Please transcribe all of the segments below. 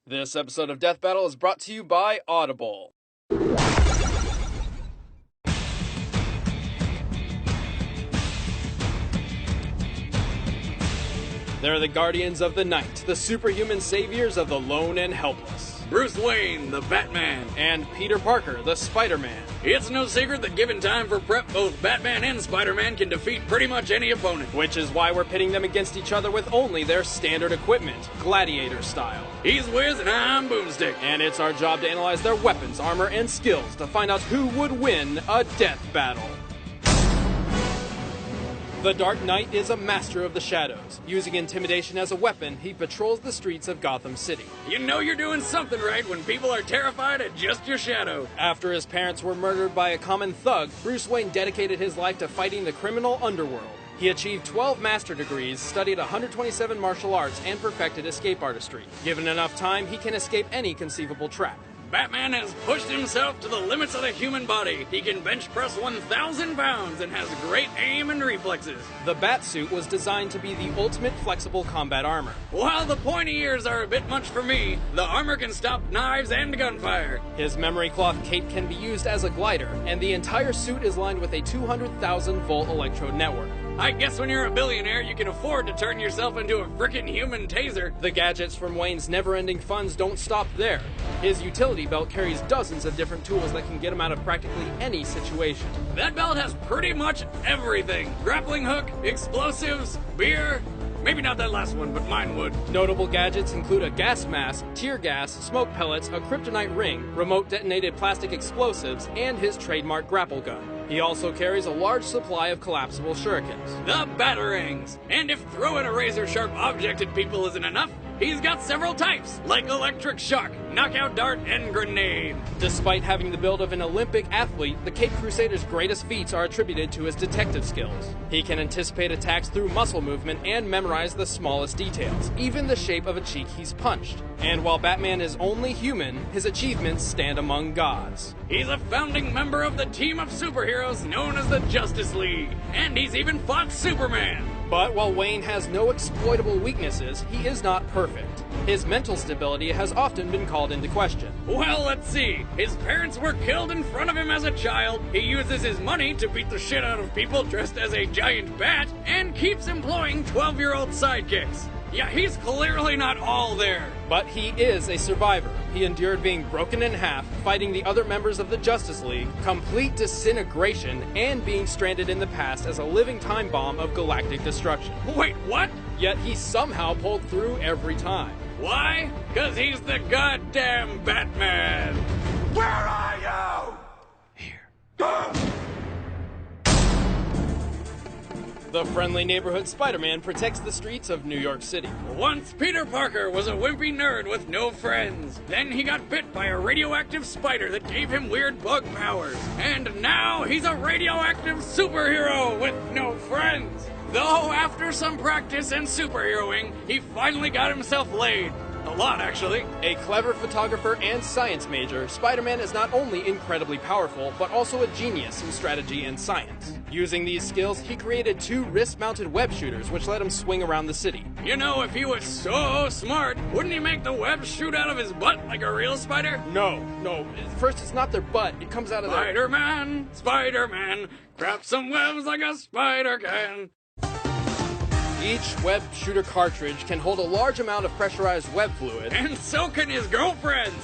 This episode of Death Battle is brought to you by Audible. They're the guardians of the night, the superhuman saviors of the lone and helpless. Bruce Wayne, the Batman. And Peter Parker, the Spider-Man. It's no secret that given time for prep, both Batman and Spider-Man can defeat pretty much any opponent. Which is why we're pitting them against each other with only their standard equipment, gladiator style. He's Wiz and I'm Boomstick. And it's our job to analyze their weapons, armor, and skills to find out who would win a death battle. The Dark Knight is a master of the shadows. Using intimidation as a weapon, he patrols the streets of Gotham City. You know you're doing something right when people are terrified at just your shadow. After his parents were murdered by a common thug, Bruce Wayne dedicated his life to fighting the criminal underworld. He achieved 12 master degrees, studied 127 martial arts, and perfected escape artistry. Given enough time, he can escape any conceivable trap. Batman has pushed himself to the limits of the human body. He can bench press 1,000 pounds and has great aim and reflexes. The Batsuit was designed to be the ultimate flexible combat armor. While the pointy ears are a bit much for me, the armor can stop knives and gunfire. His memory cloth cape can be used as a glider, and the entire suit is lined with a 200,000 volt electrode network. I guess when you're a billionaire, you can afford to turn yourself into a frickin' human taser. The gadgets from Wayne's never-ending funds don't stop there. His utility belt carries dozens of different tools that can get him out of practically any situation. That belt has pretty much everything. Grappling hook, explosives, beer. Maybe not that last one, but mine would. Notable gadgets include a gas mask, tear gas, smoke pellets, a kryptonite ring, remote detonated plastic explosives, and his trademark grapple gun. He also carries a large supply of collapsible shurikens. The batarangs! And if throwing a razor-sharp object at people isn't enough, he's got several types, like electric shock, knockout dart, and grenade. Despite having the build of an Olympic athlete, the Caped Crusader's greatest feats are attributed to his detective skills. He can anticipate attacks through muscle movement and memorize the smallest details, even the shape of a cheek he's punched. And while Batman is only human, his achievements stand among gods. He's a founding member of the team of superheroes known as the Justice League, and he's even fought Superman. But while Wayne has no exploitable weaknesses, he is not perfect. His mental stability has often been called into question. Well, let's see. His parents were killed in front of him as a child. He uses his money to beat the shit out of people dressed as a giant bat, and keeps employing 12-year-old sidekicks. Yeah, he's clearly not all there. But he is a survivor. He endured being broken in half, fighting the other members of the Justice League, complete disintegration, and being stranded in the past as a living time bomb of galactic destruction. Wait, what? Yet he somehow pulled through every time. Why? 'Cause he's the goddamn Batman. Where are you? Here. The friendly neighborhood Spider-Man protects the streets of New York City. Once Peter Parker was a wimpy nerd with no friends. Then he got bit by a radioactive spider that gave him weird bug powers. And now he's a radioactive superhero with no friends. Though after some practice and superheroing, he finally got himself laid. A lot, actually. A clever photographer and science major, Spider-Man is not only incredibly powerful, but also a genius in strategy and science. Using these skills, he created 2 wrist-mounted web shooters, which let him swing around the city. You know, if he was so smart, wouldn't he make the web shoot out of his butt like a real spider? No. First, it's not their butt. It comes out of their... Spider-Man, craft some webs like a spider can. Each web shooter cartridge can hold a large amount of pressurized web fluid. And so can his girlfriends.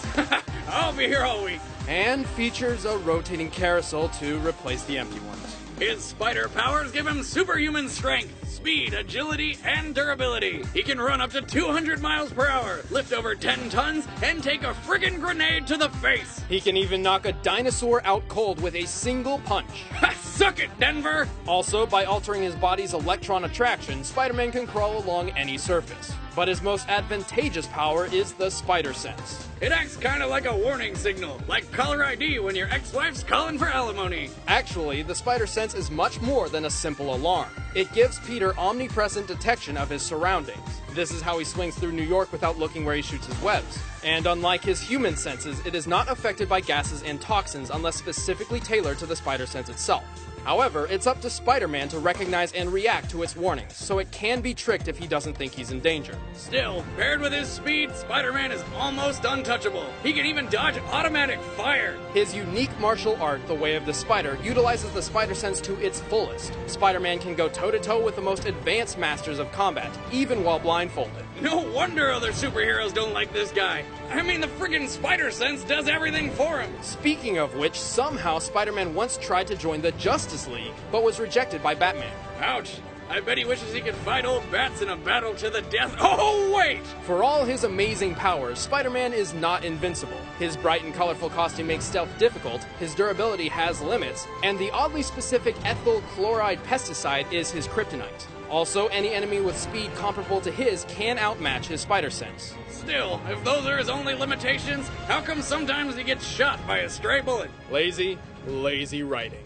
I'll be here all week. And features a rotating carousel to replace the empty ones. His spider powers give him superhuman strength, speed, agility, and durability. He can run up to 200 miles per hour, lift over 10 tons, and take a friggin' grenade to the face. He can even knock a dinosaur out cold with a single punch. Suck it, Denver! Also, by altering his body's electron attraction, Spider-Man can crawl along any surface. But his most advantageous power is the Spider Sense. It acts kind of like a warning signal, like caller ID when your ex-wife's calling for alimony. Actually, the Spider Sense is much more than a simple alarm. It gives Peter omnipresent detection of his surroundings. This is how he swings through New York without looking where he shoots his webs. And unlike his human senses, it is not affected by gases and toxins unless specifically tailored to the Spider Sense itself. However, it's up to Spider-Man to recognize and react to its warnings, so it can be tricked if he doesn't think he's in danger. Still, paired with his speed, Spider-Man is almost untouchable. He can even dodge automatic fire. His unique martial art, the Way of the Spider, utilizes the spider sense to its fullest. Spider-Man can go toe-to-toe with the most advanced masters of combat, even while blindfolded. No wonder other superheroes don't like this guy. I mean, the friggin' spider sense does everything for him. Speaking of which, somehow Spider-Man once tried to join the Justice League, but was rejected by Batman. Ouch. I bet he wishes he could fight old bats in a battle to the death. Oh, wait! For all his amazing powers, Spider-Man is not invincible. His bright and colorful costume makes stealth difficult, his durability has limits, and the oddly specific ethyl chloride pesticide is his kryptonite. Also, any enemy with speed comparable to his can outmatch his spider sense. Still, if those are his only limitations, how come sometimes he gets shot by a stray bullet? Lazy writing.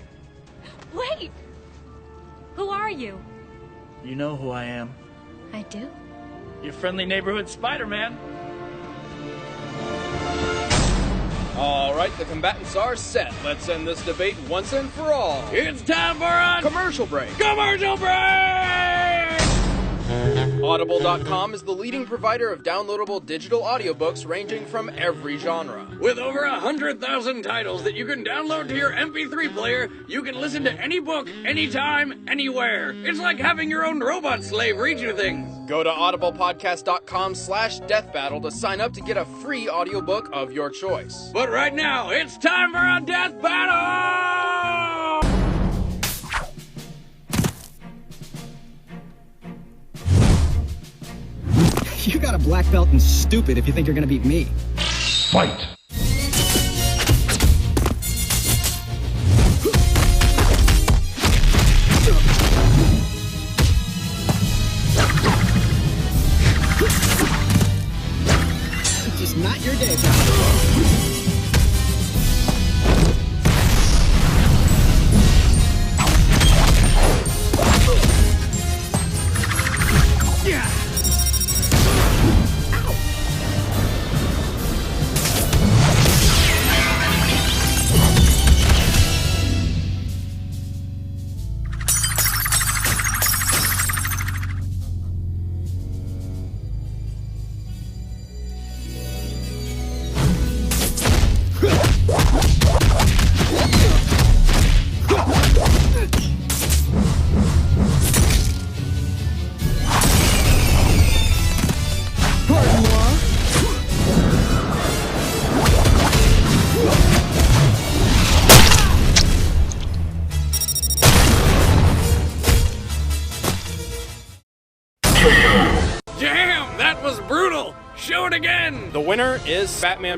Wait! Who are you? You know who I am. I do. Your friendly neighborhood Spider-Man. Alright, the combatants are set. Let's end this debate once and for all. It's time for a Commercial break. commercial break! Audible.com is the leading provider of downloadable digital audiobooks ranging from every genre. With over 100,000 titles that you can download to your MP3 player, you can listen to any book, anytime, anywhere. It's like having your own robot slave read you things. Go to audiblepodcast.com/deathbattle to sign up to get a free audiobook of your choice. But right now, it's time for a death battle! You got a black belt and stupid if you think you're gonna beat me. Fight! Just not your day, pal. Damn, that was brutal! Show it again! The winner is Batman.